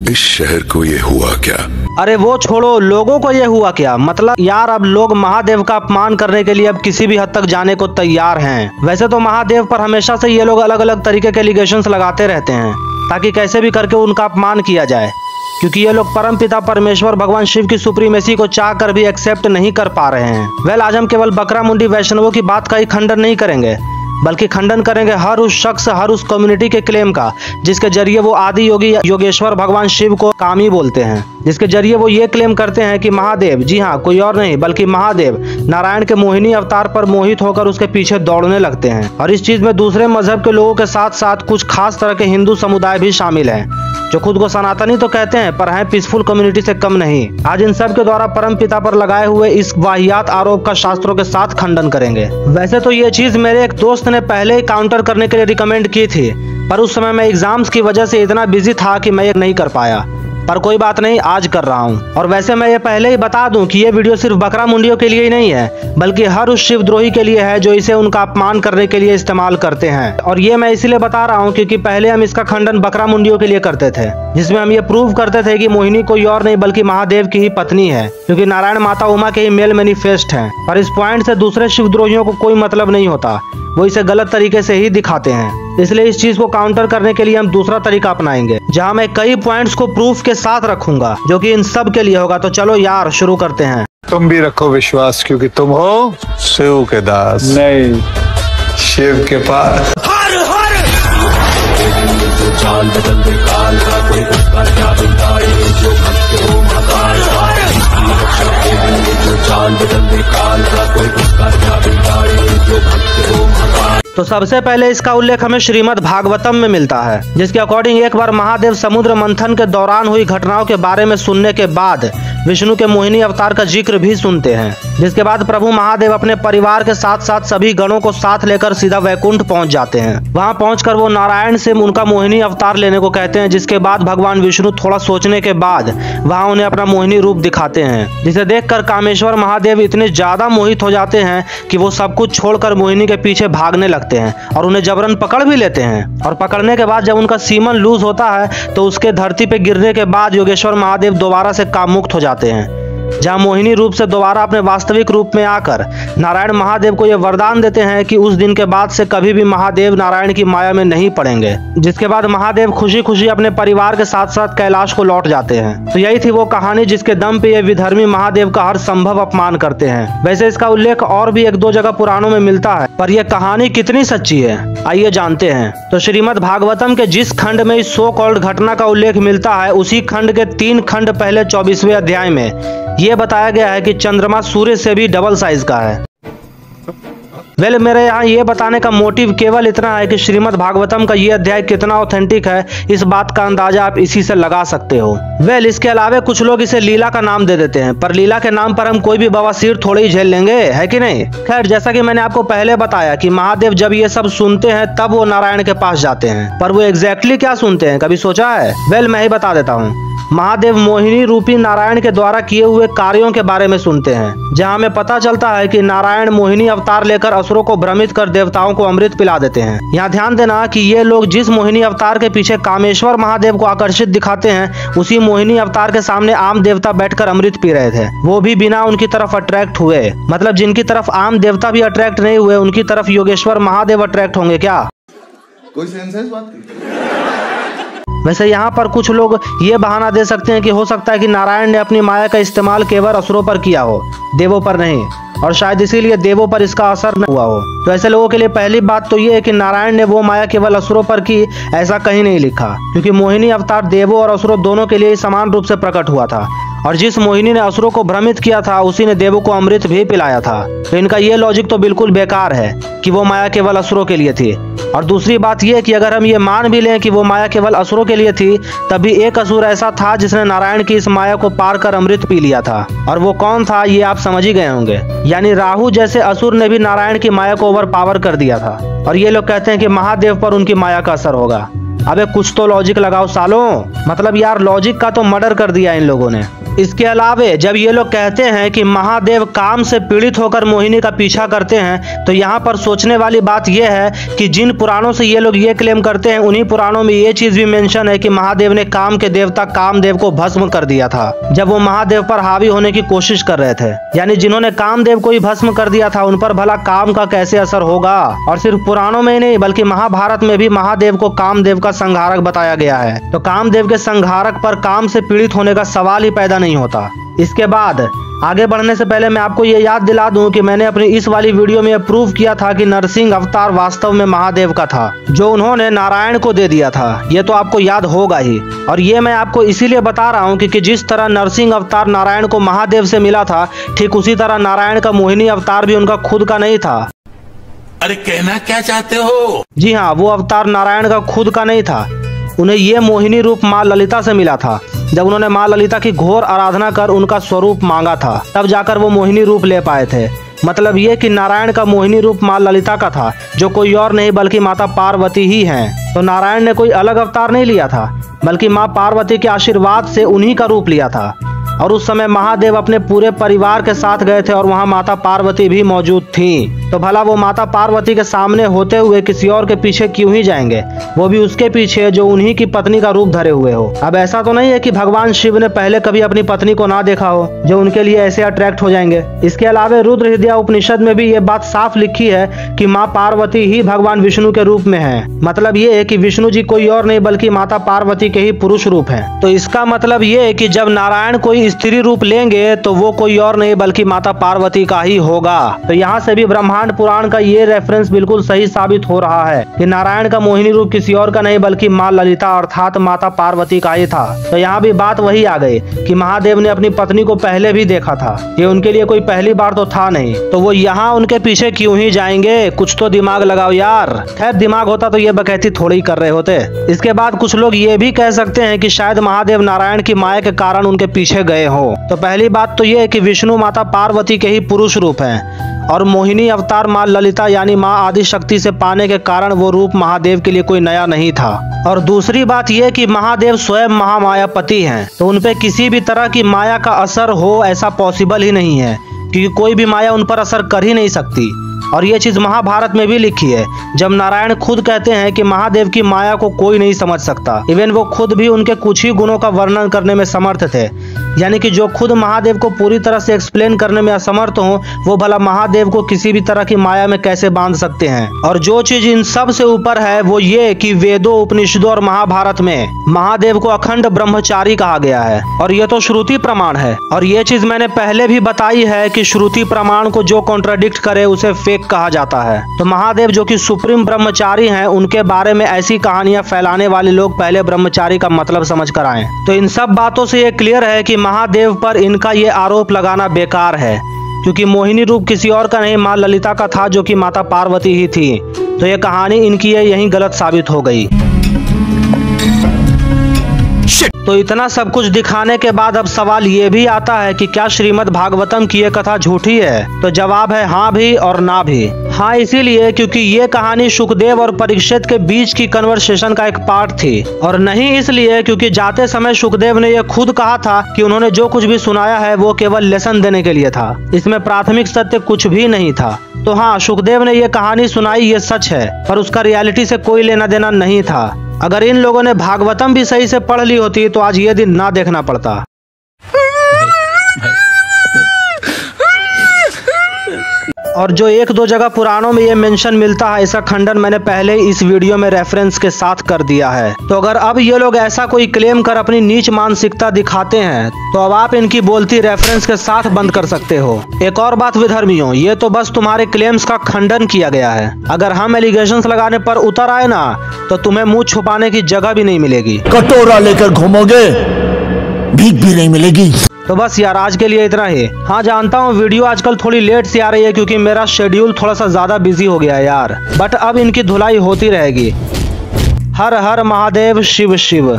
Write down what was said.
इस शहर को ये हुआ क्या? अरे वो छोड़ो, लोगों को ये हुआ क्या? मतलब यार, अब लोग महादेव का अपमान करने के लिए अब किसी भी हद तक जाने को तैयार हैं। वैसे तो महादेव पर हमेशा से ये लोग अलग अलग तरीके के एलिगेशंस लगाते रहते हैं ताकि कैसे भी करके उनका अपमान किया जाए, क्योंकि ये लोग परमपिता परमेश्वर भगवान शिव की सुप्रीमेसी को चाह कर भी एक्सेप्ट नहीं कर पा रहे हैं। आज हम केवल बकरा मुंडी वैष्णवों की बात का ही खंडन नहीं करेंगे, बल्कि खंडन करेंगे हर उस शख्स, हर उस कम्युनिटी के क्लेम का जिसके जरिए वो आदि योगी योगेश्वर भगवान शिव को कामी बोलते हैं, जिसके जरिए वो ये क्लेम करते हैं कि महादेव, जी हाँ, कोई और नहीं बल्कि महादेव नारायण के मोहिनी अवतार पर मोहित होकर उसके पीछे दौड़ने लगते हैं। और इस चीज में दूसरे मजहब के लोगों के साथ साथ कुछ खास तरह के हिंदू समुदाय भी शामिल हैं, जो खुद को सनातनी तो कहते हैं पर हैं पीसफुल कम्युनिटी से कम नहीं। आज इन सब के द्वारा परम पिता पर लगाए हुए इस वाहियात आरोप का शास्त्रों के साथ खंडन करेंगे। वैसे तो ये चीज मेरे एक दोस्त ने पहले ही काउंटर करने के लिए रिकमेंड की थी, पर उस समय मैं एग्जाम्स की वजह से इतना बिजी था कि मैं ये नहीं कर पाया, पर कोई बात नहीं, आज कर रहा हूँ। और वैसे मैं ये पहले ही बता दूं कि ये वीडियो सिर्फ बकरा मुंडियों के लिए ही नहीं है, बल्कि हर उस शिवद्रोही के लिए है जो इसे उनका अपमान करने के लिए इस्तेमाल करते हैं। और ये मैं इसलिए बता रहा हूँ क्योंकि पहले हम इसका खंडन बकरा मुंडियों के लिए करते थे, जिसमें हम ये प्रूव करते थे कि मोहिनी कोई और नहीं बल्कि महादेव की ही पत्नी है, क्योंकि नारायण माता उमा के ही मेल मैनिफेस्ट है। पर इस पॉइंट से दूसरे शिवद्रोहियों को कोई मतलब नहीं होता, वो इसे गलत तरीके से ही दिखाते हैं। इसलिए इस चीज को काउंटर करने के लिए हम दूसरा तरीका अपनाएंगे, जहां मैं कई पॉइंट्स को प्रूफ के साथ रखूंगा, जो कि इन सब के लिए होगा। तो चलो यार, शुरू करते हैं। तुम भी रखो विश्वास, क्योंकि तुम हो शिव के दास, नहीं शिव के पास। हर हर जो चाल बदल दे काल का, कोई उसका क्या बिगाड़े, जो भक्त हो महाकाल का। जो चाल बदल दे काल का, कोई उसका क्या बिगाड़े, जो भक्त हो महाकाल। तो सबसे पहले इसका उल्लेख हमें श्रीमद् भागवतम में मिलता है, जिसके अकॉर्डिंग एक बार महादेव समुद्र मंथन के दौरान हुई घटनाओं के बारे में सुनने के बाद विष्णु के मोहिनी अवतार का जिक्र भी सुनते हैं, जिसके बाद प्रभु महादेव अपने परिवार के साथ साथ सभी गणों को साथ लेकर सीधा वैकुंठ पहुंच जाते हैं। वहां पहुंचकर वो नारायण से उनका मोहिनी अवतार लेने को कहते हैं, जिसके बाद भगवान विष्णु थोड़ा सोचने के बाद वहां उन्हें अपना मोहिनी रूप दिखाते हैं, जिसे देखकर कामेश्वर महादेव इतने ज्यादा मोहित हो जाते हैं कि वो सब कुछ छोड़कर मोहिनी के पीछे भागने लगते हैं और उन्हें जबरन पकड़ भी लेते हैं। और पकड़ने के बाद जब उनका सीमन लूज होता है तो उसके धरती पे गिरने के बाद योगेश्वर महादेव दोबारा से काममुक्त हो जाते हैं, जहां मोहिनी रूप से दोबारा अपने वास्तविक रूप में आकर नारायण महादेव को यह वरदान देते हैं कि उस दिन के बाद से कभी भी महादेव नारायण की माया में नहीं पड़ेंगे। जिसके बाद महादेव खुशी खुशी अपने परिवार के साथ साथ कैलाश को लौट जाते हैं। तो यही थी वो कहानी जिसके दम पे ये विधर्मी महादेव का हर संभव अपमान करते हैं। वैसे इसका उल्लेख और भी एक दो जगह पुराणों में मिलता है, पर यह कहानी कितनी सच्ची है आइए जानते हैं। तो श्रीमद् भागवतम के जिस खंड में इस सो कॉल्ड घटना का उल्लेख मिलता है, उसी खंड के 3 खंड पहले 24वें अध्याय में ये बताया गया है कि चंद्रमा सूर्य से भी डबल साइज का है। मेरे यहाँ ये बताने का मोटिव केवल इतना है कि श्रीमद् भागवतम का ये अध्याय कितना ऑथेंटिक है, इस बात का अंदाजा आप इसी से लगा सकते हो। इसके अलावा कुछ लोग इसे लीला का नाम दे देते हैं, पर लीला के नाम पर हम कोई भी बवासीर थोड़ी ही झेल लेंगे, है कि नहीं। खैर, जैसा कि मैंने आपको पहले बताया कि महादेव जब ये सब सुनते हैं तब वो नारायण के पास जाते हैं, पर वो एग्जैक्टली क्या सुनते हैं, कभी सोचा है? मैं ही बता देता हूँ। महादेव मोहिनी रूपी नारायण के द्वारा किए हुए कार्यों के बारे में सुनते हैं, जहां हमें पता चलता है कि नारायण मोहिनी अवतार लेकर असुरों को भ्रमित कर देवताओं को अमृत पिला देते हैं। यहाँ ध्यान देना कि ये लोग जिस मोहिनी अवतार के पीछे कामेश्वर महादेव को आकर्षित दिखाते हैं, उसी मोहिनी अवतार के सामने आम देवता बैठकर अमृत पी रहे थे, वो भी बिना उनकी तरफ अट्रैक्ट हुए। मतलब जिनकी तरफ आम देवता भी अट्रैक्ट नहीं हुए, उनकी तरफ योगेश्वर महादेव अट्रैक्ट होंगे क्या? कोई सेंस है इस बात की? वैसे यहाँ पर कुछ लोग ये बहाना दे सकते हैं कि हो सकता है कि नारायण ने अपनी माया का इस्तेमाल केवल असुरों पर किया हो, देवों पर नहीं, और शायद इसीलिए देवों पर इसका असर न हुआ हो। तो ऐसे लोगों के लिए पहली बात तो ये है कि नारायण ने वो माया केवल असुरों पर की, ऐसा कहीं नहीं लिखा, क्योंकि मोहिनी अवतार देवों और असुरों दोनों के लिए समान रूप से प्रकट हुआ था, और जिस मोहिनी ने असुरों को भ्रमित किया था उसी ने देवों को अमृत भी पिलाया था। तो इनका ये लॉजिक तो बिल्कुल बेकार है कि वो माया केवल असुरों के लिए थी। और दूसरी बात यह कि अगर हम ये मान भी लें कि वो माया केवल असुरों के लिए थी, तभी एक असुर ऐसा था जिसने नारायण की इस माया को पार कर अमृत पी लिया था, और वो कौन था ये आप समझ ही गए होंगे। यानी राहु जैसे असुर ने भी नारायण की माया को ओवर पावर कर दिया था, और ये लोग कहते हैं कि महादेव पर उनकी माया का असर होगा। अबे कुछ तो लॉजिक लगाओ सालों, मतलब यार लॉजिक का तो मर्डर कर दिया इन लोगों ने। इसके अलावे जब ये लोग कहते हैं कि महादेव काम से पीड़ित होकर मोहिनी का पीछा करते हैं, तो यहाँ पर सोचने वाली बात यह है कि जिन पुराणों से ये लोग ये क्लेम करते हैं, उन्हीं पुराणों में ये चीज भी मेंशन है कि महादेव ने काम के देवता कामदेव को भस्म कर दिया था जब वो महादेव पर हावी होने की कोशिश कर रहे थे। यानी जिन्होंने कामदेव को ही भस्म कर दिया था, उन पर भला काम का कैसे असर होगा। और सिर्फ पुराणों में ही नहीं बल्कि महाभारत में भी महादेव को कामदेव का संहारक बताया गया है। तो कामदेव के संहारक पर काम से पीड़ित होने का सवाल ही पैदा नहीं होता। इसके बाद आगे बढ़ने से पहले मैं आपको ये याद दिला दूं कि मैंने अपनी इस वाली वीडियो में प्रूव किया था कि नरसिंह अवतार वास्तव में महादेव का था, जो उन्होंने नारायण को दे दिया था। ये तो आपको याद होगा ही। और ये मैं आपको इसीलिए बता रहा हूँ कि जिस तरह नरसिंह अवतार नारायण को महादेव से मिला था, ठीक उसी तरह नारायण का मोहिनी अवतार भी उनका खुद का नहीं था। अरे कहना क्या चाहते हो? जी हाँ, वो अवतार नारायण का खुद का नहीं था। उन्हें ये मोहिनी रूप माँ ललिता से मिला था। जब उन्होंने माँ ललिता की घोर आराधना कर उनका स्वरूप मांगा था, तब जाकर वो मोहिनी रूप ले पाए थे। मतलब ये कि नारायण का मोहिनी रूप माँ ललिता का था, जो कोई और नहीं बल्कि माता पार्वती ही हैं। तो नारायण ने कोई अलग अवतार नहीं लिया था, बल्कि माँ पार्वती के आशीर्वाद से उन्हीं का रूप लिया था। और उस समय महादेव अपने पूरे परिवार के साथ गए थे और वहाँ माता पार्वती भी मौजूद थी। तो भला वो माता पार्वती के सामने होते हुए किसी और के पीछे क्यों ही जाएंगे, वो भी उसके पीछे जो उन्हीं की पत्नी का रूप धरे हुए हो। अब ऐसा तो नहीं है कि भगवान शिव ने पहले कभी अपनी पत्नी को ना देखा हो, जो उनके लिए ऐसे अट्रैक्ट हो जाएंगे। इसके अलावा रुद्र हृदय उपनिषद में भी ये बात साफ लिखी है कि माँ पार्वती ही भगवान विष्णु के रूप में है। मतलब ये है कि विष्णु जी कोई और नहीं बल्कि माता पार्वती के ही पुरुष रूप है। तो इसका मतलब ये है कि जब नारायण कोई स्त्री रूप लेंगे तो वो कोई और नहीं बल्कि माता पार्वती का ही होगा। तो यहाँ से भी ब्रह्मांड पुराण का ये रेफरेंस बिल्कुल सही साबित हो रहा है कि नारायण का मोहिनी रूप किसी और का नहीं बल्कि माँ ललिता अर्थात माता पार्वती का ही था। तो यहाँ भी बात वही आ गई कि महादेव ने अपनी पत्नी को पहले भी देखा था, ये उनके लिए कोई पहली बार तो था नहीं। तो वो यहाँ उनके पीछे क्यों ही जाएंगे, कुछ तो दिमाग लगाओ यार। खैर दिमाग होता तो ये बकैती थोड़ी ही कर रहे होते। इसके बाद कुछ लोग ये भी कह सकते हैं कि शायद महादेव नारायण की माया के कारण उनके पीछे गए हो। तो पहली बात तो ये है कि विष्णु माता पार्वती के ही पुरुष रूप हैं और मोहिनी अवतार माँ ललिता यानी माँ आदि शक्ति से पाने के कारण वो रूप महादेव के लिए कोई नया नहीं था। और दूसरी बात यह कि महादेव स्वयं महामायापति हैं, तो उनपे किसी भी तरह की माया का असर हो ऐसा पॉसिबल ही नहीं है, क्योंकि कोई भी माया उन पर असर कर ही नहीं सकती। और ये चीज महाभारत में भी लिखी है, जब नारायण खुद कहते हैं कि महादेव की माया को कोई नहीं समझ सकता। इवन वो खुद भी उनके कुछ ही गुणों का वर्णन करने में समर्थ थे। यानी कि जो खुद महादेव को पूरी तरह से एक्सप्लेन करने में असमर्थ हो, वो भला महादेव को किसी भी तरह की माया में कैसे बांध सकते हैं। और जो चीज इन सब से ऊपर है वो ये कि वेदों, उपनिषदों और महाभारत में महादेव को अखंड ब्रह्मचारी कहा गया है, और ये तो श्रुति प्रमाण है। और ये चीज मैंने पहले भी बताई है कि श्रुति प्रमाण को जो कॉन्ट्राडिक्ट करे उसे फेक कहा जाता है। तो महादेव जो कि सुप्रीम ब्रह्मचारी हैं, उनके बारे में ऐसी कहानियां फैलाने वाले लोग पहले ब्रह्मचारी का मतलब समझ कर आए। तो इन सब बातों से ये क्लियर है कि महादेव पर इनका ये आरोप लगाना बेकार है, क्योंकि मोहिनी रूप किसी और का नहीं माँ ललिता का था, जो कि माता पार्वती ही थी। तो ये कहानी इनकी यही गलत साबित हो गई। तो इतना सब कुछ दिखाने के बाद अब सवाल ये भी आता है कि क्या श्रीमद् भागवतम की ये कथा झूठी है? तो जवाब है हाँ भी और ना भी। हाँ इसीलिए क्योंकि ये कहानी सुखदेव और परीक्षित के बीच की कन्वर्सेशन का एक पार्ट थी, और नहीं इसलिए क्योंकि जाते समय सुखदेव ने ये खुद कहा था कि उन्होंने जो कुछ भी सुनाया है वो केवल लेसन देने के लिए था, इसमें प्राथमिक सत्य कुछ भी नहीं था। तो हाँ, सुखदेव ने ये कहानी सुनाई, ये सच है, पर उसका रियलिटी से कोई लेना देना नहीं था। अगर इन लोगों ने भागवतम भी सही से पढ़ ली होती तो आज ये दिन ना देखना पड़ता। और जो एक दो जगह पुराणों में ये मेंशन मिलता है, इसका खंडन मैंने पहले इस वीडियो में रेफरेंस के साथ कर दिया है। तो अगर अब ये लोग ऐसा कोई क्लेम कर अपनी नीच मानसिकता दिखाते हैं, तो अब आप इनकी बोलती रेफरेंस के साथ बंद कर सकते हो। एक और बात विधर्मियों, ये तो बस तुम्हारे क्लेम्स का खंडन किया गया है। अगर हम एलिगेशंस लगाने पर उतर आए ना, तो तुम्हें मुंह छुपाने की जगह भी नहीं मिलेगी। कटोरा लेकर घूमोगे, भीख भी नहीं मिलेगी। तो बस यार आज के लिए इतना ही। हाँ जानता हूँ वीडियो आजकल थोड़ी लेट से आ रही है, क्योंकि मेरा शेड्यूल थोड़ा सा ज्यादा बिजी हो गया है यार, बट अब इनकी धुलाई होती रहेगी। हर हर महादेव, शिव शिव।